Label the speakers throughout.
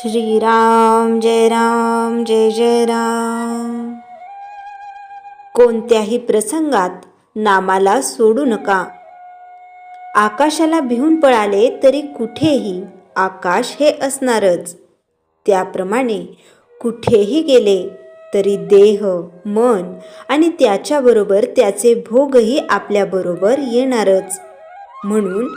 Speaker 1: श्रीराम जय राम जय जय राम. कोणत्याही प्रसंगात नामाला सोडू नका. आकाशाला भिवून पळाले तरी कुठेही आकाश हे असणारच. त्याप्रमाणे कुठेही गेले तरी देह, मन आणि त्याच्याबरोबर त्याचे भोगही आपल्याबरोबर येणारच. म्हणून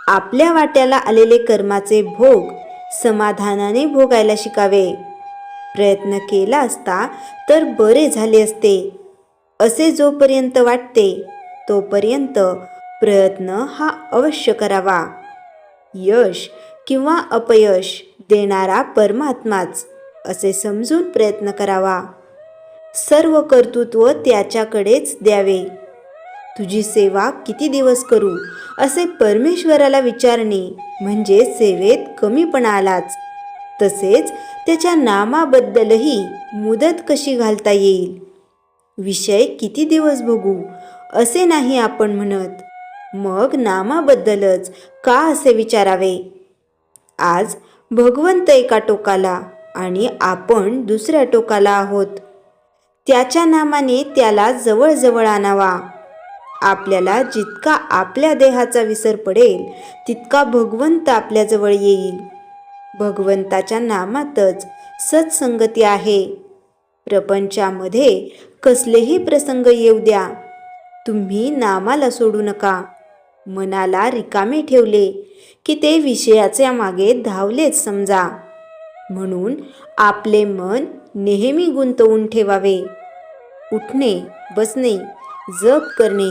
Speaker 1: आपल्या वाट्याला आलेले कर्माचे भोग समाधानाने भोगायला शिकावे. प्रयत्न केला असता तर बरे झाले असते असे जोपर्यंत वाटते तोपर्यंत प्रयत्न हा अवश्य करावा. यश किंवा अपयश देणारा परमात्माच असे समजून प्रयत्न करावा. सर्व कर्तृत्व त्याच्याकडेच द्यावे. तुझी सेवा किती दिवस करू असे परमेश्वराला विचारणे म्हणजे सेवेत कमीपणा आलाच. तसेच त्याच्या नामाबद्दलही मुदत कशी घालता येईल. विषय किती दिवस बघू असे नाही आपण म्हणत. मग नामाबद्दलच का असे विचारावे. आज भगवंत एका टोकाला आणि आपण दुसऱ्या टोकाला आहोत. त्याच्या नामाने त्याला जवळ आणावा. आपल्याला जितका आपल्या देहाचा विसर पडेल तितका भगवंत आपल्याजवळ येईल. भगवंताच्या नामातच सत्संगती आहे. प्रपंचामध्ये कसलेही प्रसंग येऊ द्या, तुम्ही नामाला सोडू नका. मनाला रिकामे ठेवले की ते विषयाच्या मागे धावलेच समजा. म्हणून आपले मन नेहमी गुंतवून ठेवावे. उठणे, बसणे, जप करणे,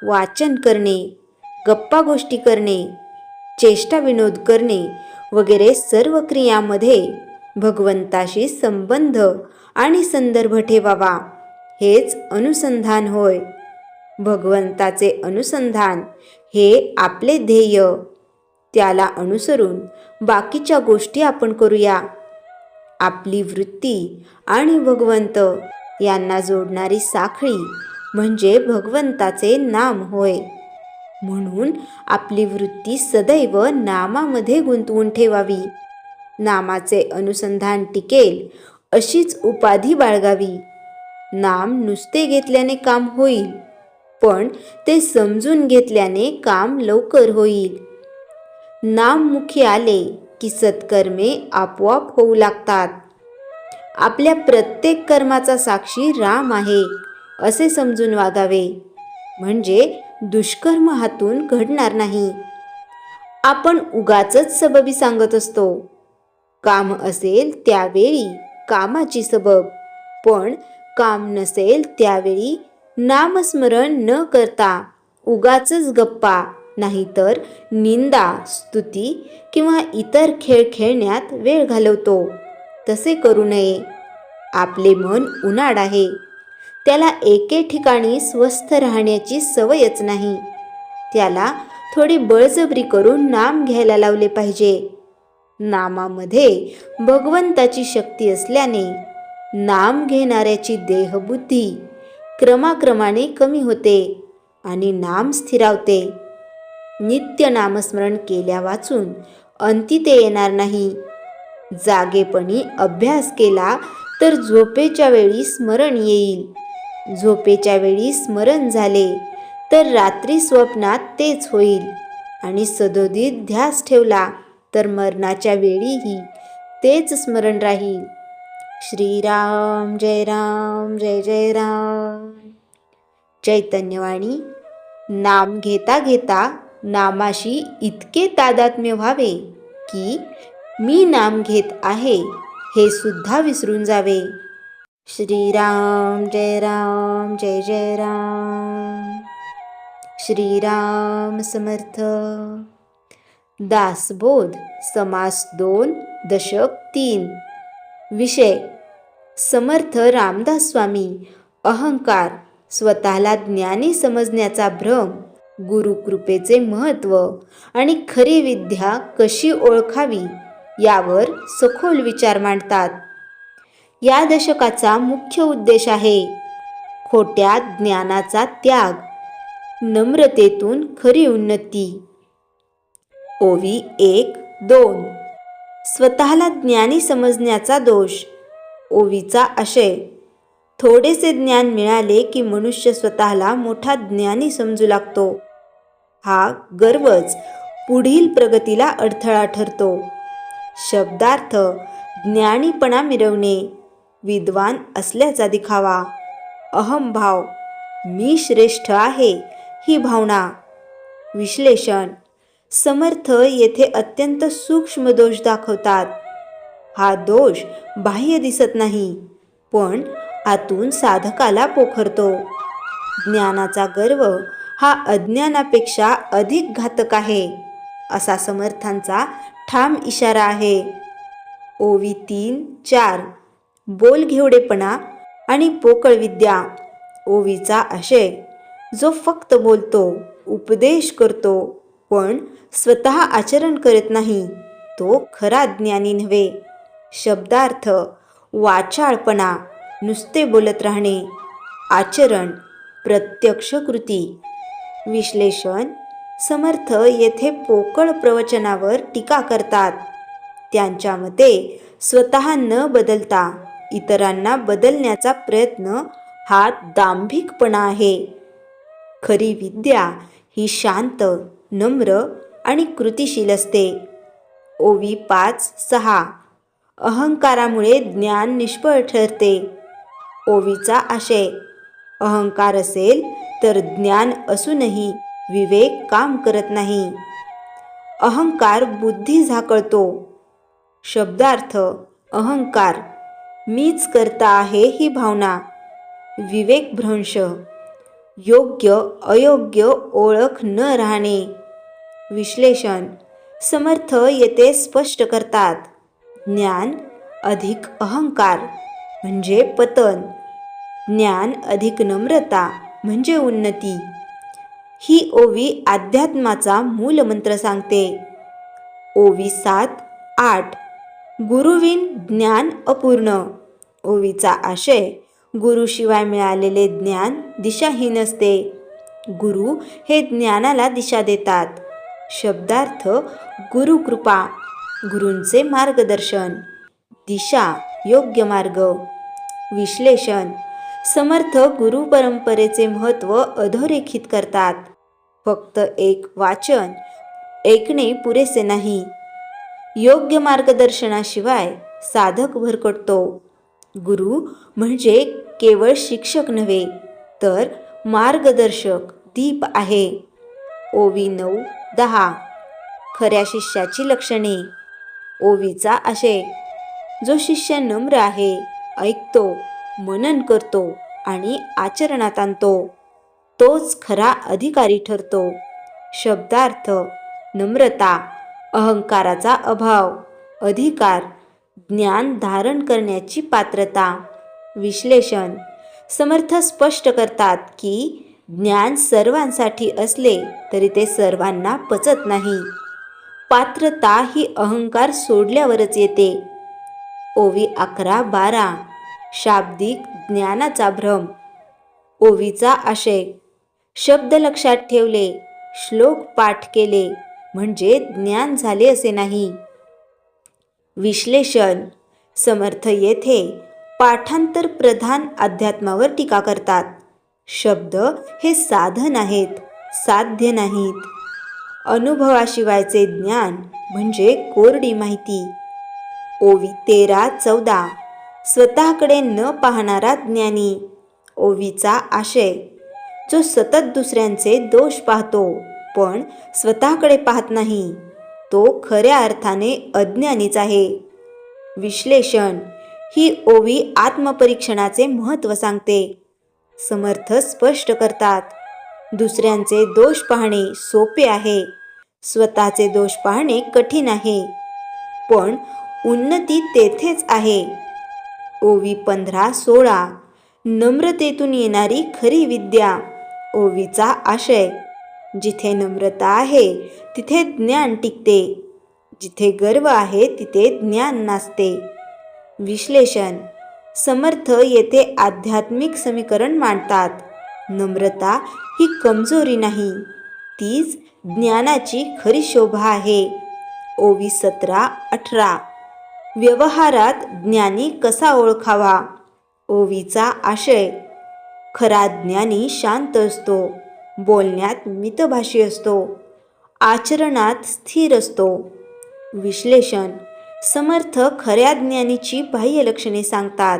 Speaker 1: वाचन करणे, गप्पा गोष्टी करणे, चेष्टा विनोद करणे वगैरे सर्व क्रियामध्ये भगवंताशी संबंध आणि संदर्भ ठेवावा. हेच अनुसंधान होय. भगवंताचे अनुसंधान हे आपले ध्येय. त्याला अनुसरून बाकीच्या गोष्टी आपण करूया. आपली वृत्ती आणि भगवंत यांना जोडणारी साखळी म्हणजे भगवंताचे नाम होय. म्हणून आपली वृत्ती सदैव नामामध्ये गुंतवून ठेवावी. नामाचे अनुसंधान टिकेल अशीच उपाधी बाळगावी. नाम नुसते घेतल्याने काम होईल, पण ते समजून घेतल्याने काम लवकर होईल. नाम मुखी आले की सत्कर्मे आपोआप होऊ लागतात. आपल्या प्रत्येक कर्माचा साक्षी राम आहे असे समजून वागावे. म्हणजे दुष्कर्म हातून घडणार नाही. आपण उगाचच सबबी सांगत असतो. काम असेल त्यावेळी कामाची सबब, पण काम नसेल त्यावेळी नामस्मरण न करता उगाचच गप्पा नाहीतर निंदा, स्तुती किंवा इतर खेळ खेळण्यात वेळ घालवतो. तसे करू नये. आपले मन उनाड आहे. त्याला एके ठिकाणी स्वस्थ राहण्याची सवयच नाही. त्याला थोडी बळजबरी करून नाम घ्यायला लावले पाहिजे. नामामध्ये भगवंताची शक्ती असल्याने नाम घेणाऱ्याची देहबुद्धी क्रमाक्रमाने कमी होते आणि नाम स्थिरावते. नित्य नामस्मरण केल्या वाचून अंती ते येणार नाही. जागेपणी अभ्यास केला तर झोपेच्या वेळी स्मरण येईल. झोपेच्या वेळी स्मरण झाले तर रात्री स्वप्नात तेच होईल आणि सदोदित ध्यास ठेवला तर मरणाच्या वेळीही तेच स्मरण राहील. श्रीराम जय राम जय जय राम. चैतन्यवाणी. नाम घेता घेता नामाशी इतके तादात्म्य व्हावे की मी नाम घेत आहे हे सुद्धा विसरून जावे. श्रीराम जय राम जय जय राम. श्रीराम समर्थ. दासबोध समास 2 दशक 3. विषय समर्थ रामदास स्वामी. अहंकार, स्वतःला ज्ञानी समजण्याचा भ्रम, गुरुकृपेचे महत्त्व आणि खरी विद्या कशी ओळखावी यावर सखोल विचार मांडतात. या दशकाचा मुख्य उद्देश आहे खोट्या ज्ञानाचा त्याग, नम्रतेतून खरी उन्नती. ओवी 1-2. स्वतःला ज्ञानी समजण्याचा दोष. ओवीचा आशय. थोडेसे ज्ञान मिळाले की मनुष्य स्वतःला मोठा ज्ञानी समजू लागतो. हा गर्वच पुढील प्रगतीला अडथळा ठरतो. शब्दार्थ. ज्ञानीपणा मिरवणे, विद्वान असल्याचा दिखावा, अहंभाव, मी श्रेष्ठ आहे ही भावना. विश्लेषण. समर्थ येथे अत्यंत सूक्ष्म दोष दाखवतात. हा दोष बाह्य दिसत नाही, पण आतून साधकाला पोखरतो. ज्ञानाचा गर्व हा अज्ञानापेक्षा अधिक घातक आहे, असा समर्थांचा ठाम इशारा आहे. ओवी 3-4. बोलघेवडेपणा आणि पोकळ विद्या. ओवीचा आशय. जो फक्त बोलतो, उपदेश करतो, पण स्वतः आचरण करत नाही, तो खरा ज्ञानी नव्हे. शब्दार्थ. वाचाळपणा, नुसते बोलत राहणे, आचरण, प्रत्यक्ष कृती. विश्लेषण. समर्थ येथे पोकळ प्रवचनावर टीका करतात. त्यांच्या मते स्वतः न बदलता इतरांना बदलण्याचा प्रयत्न हा दांभिकपणा आहे. खरी विद्या ही शांत, नम्र आणि कृतिशील असते. ओवी 5-6. अहंकारामुळे ज्ञान निष्फळ ठरते. ओवीचा आशय. अहंकार असेल तर ज्ञान असूनही विवेक काम करत नाही. अहंकार बुद्धी झाकळतो. शब्दार्थ. अहंकार. मीच करता आहे ही भावना, विवेकभ्रंश, योग्य अयोग्य ओळख न राहणे. विश्लेषण. समर्थ येथे स्पष्ट करतात. ज्ञान अधिक अहंकार म्हणजे पतन, ज्ञान अधिक नम्रता म्हणजे उन्नती. ही ओवी अध्यात्माचा मूलमंत्र सांगते. ओवी 7-8. गुरुविन ज्ञान अपूर्ण. ओवीचा आशय. गुरुशिवाय मिळालेले ज्ञान दिशाहीन असते. गुरु हे ज्ञानाला दिशा देतात. शब्दार्थ. गुरुकृपा, गुरूंचे मार्गदर्शन, दिशा, योग्य मार्ग. विश्लेषण. समर्थ गुरु परंपरेचे महत्त्व अधोरेखित करतात. फक्त एक वाचन ऐकणे पुरेसे नाही. योग्य मार्गदर्शनाशिवाय साधक भरकटतो. गुरु म्हणजे केवळ शिक्षक नव्हे, तर मार्गदर्शक, दीप आहे. ओवी 9-10. खऱ्या शिष्याची लक्षणे. ओवीचा आशय. जो शिष्य नम्र आहे, ऐकतो, मनन करतो आणि आचरणात आणतो, तोच खरा अधिकारी ठरतो. शब्दार्थ. नम्रता, अहंकाराचा अभाव, अधिकार, ज्ञान धारण करण्याची पात्रता. विश्लेषण. समर्थ स्पष्ट करतात की ज्ञान सर्वांसाठी असले तरी ते सर्वांना पचत नाही. पात्रता ही अहंकार सोडल्यावरच येते. ओवी 11-12. शाब्दिक ज्ञानाचा भ्रम. ओवीचा आशय. शब्द लक्षात ठेवले, श्लोक पाठ केले म्हणजे ज्ञान झाले असे नाही. विश्लेषण. समर्थ येथे पाठांतर प्रधान अध्यात्मावर टीका करतात. शब्द हे साधन आहेत, साध्य नाहीत. अनुभवाशिवायचे ज्ञान म्हणजे कोरडी माहिती. ओवी 13-14. स्वतःकडे न पाहणारा ज्ञानी. ओवीचा आशय. जो सतत दुसऱ्यांचे दोष पाहतो पण स्वतःकडे पाहत नाही, तो खऱ्या अर्थाने अज्ञानीच आहे. विश्लेषण. ही ओवी आत्मपरीक्षणाचे महत्त्व सांगते. समर्थ स्पष्ट करतात. दुसऱ्यांचे दोष पाहणे सोपे आहे, स्वतःचे दोष पाहणे कठीण आहे, पण उन्नती तेथेच आहे. ओवी 15-16. नम्रतेतून येणारी खरी विद्या. ओवीचा आशय. जिथे नम्रता आहे तिथे ज्ञान टिकते, जिथे गर्व आहे तिथे ज्ञान नाचते. विश्लेषण. समर्थ येथे आध्यात्मिक समीकरण मांडतात. नम्रता ही कमजोरी नाही, तीच ज्ञानाची खरी शोभा आहे. ओवी 17-18. व्यवहारात ज्ञानी कसा ओळखावा? ओवीचा आशय: खरा ज्ञानी शांत असतो, बोलण्यात मितभाषी असतो, आचरणात स्थिर असतो. विश्लेषण: समर्थ खऱ्या ज्ञानीची बाह्य लक्षणे सांगतात.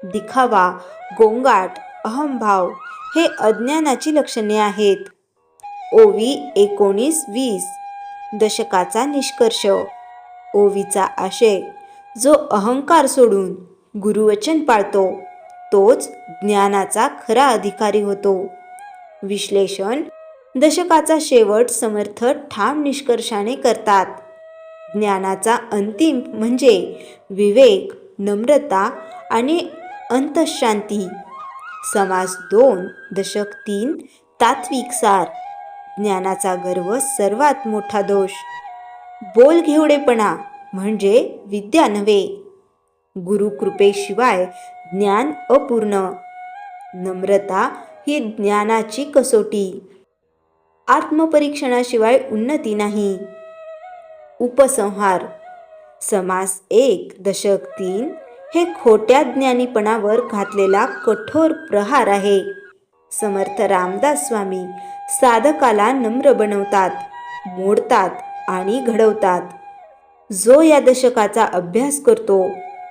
Speaker 1: दिखावा, गोंगाट, अहंभाव हे अज्ञानाची लक्षणे आहेत. ओवी 19-20 दशकाचा निष्कर्ष. ओवीचा आशय: जो अहंकार सोडून गुरुवचन पाळतो तोच ज्ञानाचा खरा अधिकारी होतो. विश्लेषण: दशकाचा शेवट समर्थ ठाम निष्कर्षाने करतात. ज्ञानाचा अंतिम म्हणजे विवेक, नम्रता आणि अंतःशांती. समास 2 दशक 3 तात्विक सार. ज्ञानाचा गर्व सर्वात मोठा दोष. बोलघेवडेपणा म्हणजे विद्या नव्हे. गुरुकृपेशिवाय ज्ञान अपूर्ण. नम्रता ही ज्ञानाची कसोटी. आत्मपरीक्षणाशिवाय उन्नती नाही. उपसंहार. समास 1 दशक 3 हे खोट्या ज्ञानीपणावर घातलेला कठोर प्रहार आहे. समर्थ रामदास स्वामी साधकाला नम्र बनवतात, मोडतात आणि घडवतात. जो या दशकाचा अभ्यास करतो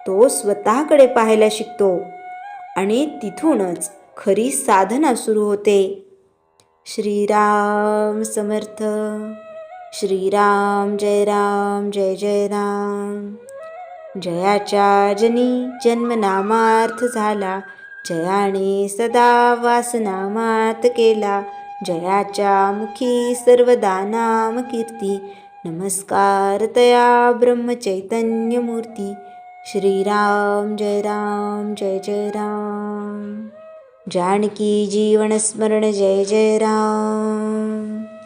Speaker 1: तो स्वतःकडे पाहायला शिकतो आणि तिथूनच खरी साधना सुरू होते. श्रीराम समर्थ. श्रीराम जय राम जय जय राम. जयाच्या जनी जन्मनामार्थ झाला, जयाने सदा वासनामार्थ केला. जयाच्या मुखी सर्वदा नाम कीर्ती, नमस्कार तया ब्रह्मचैतन्यमूर्ती. श्रीराम जय राम जय जय राम. जानकी जीवन स्मरण जय जय राम.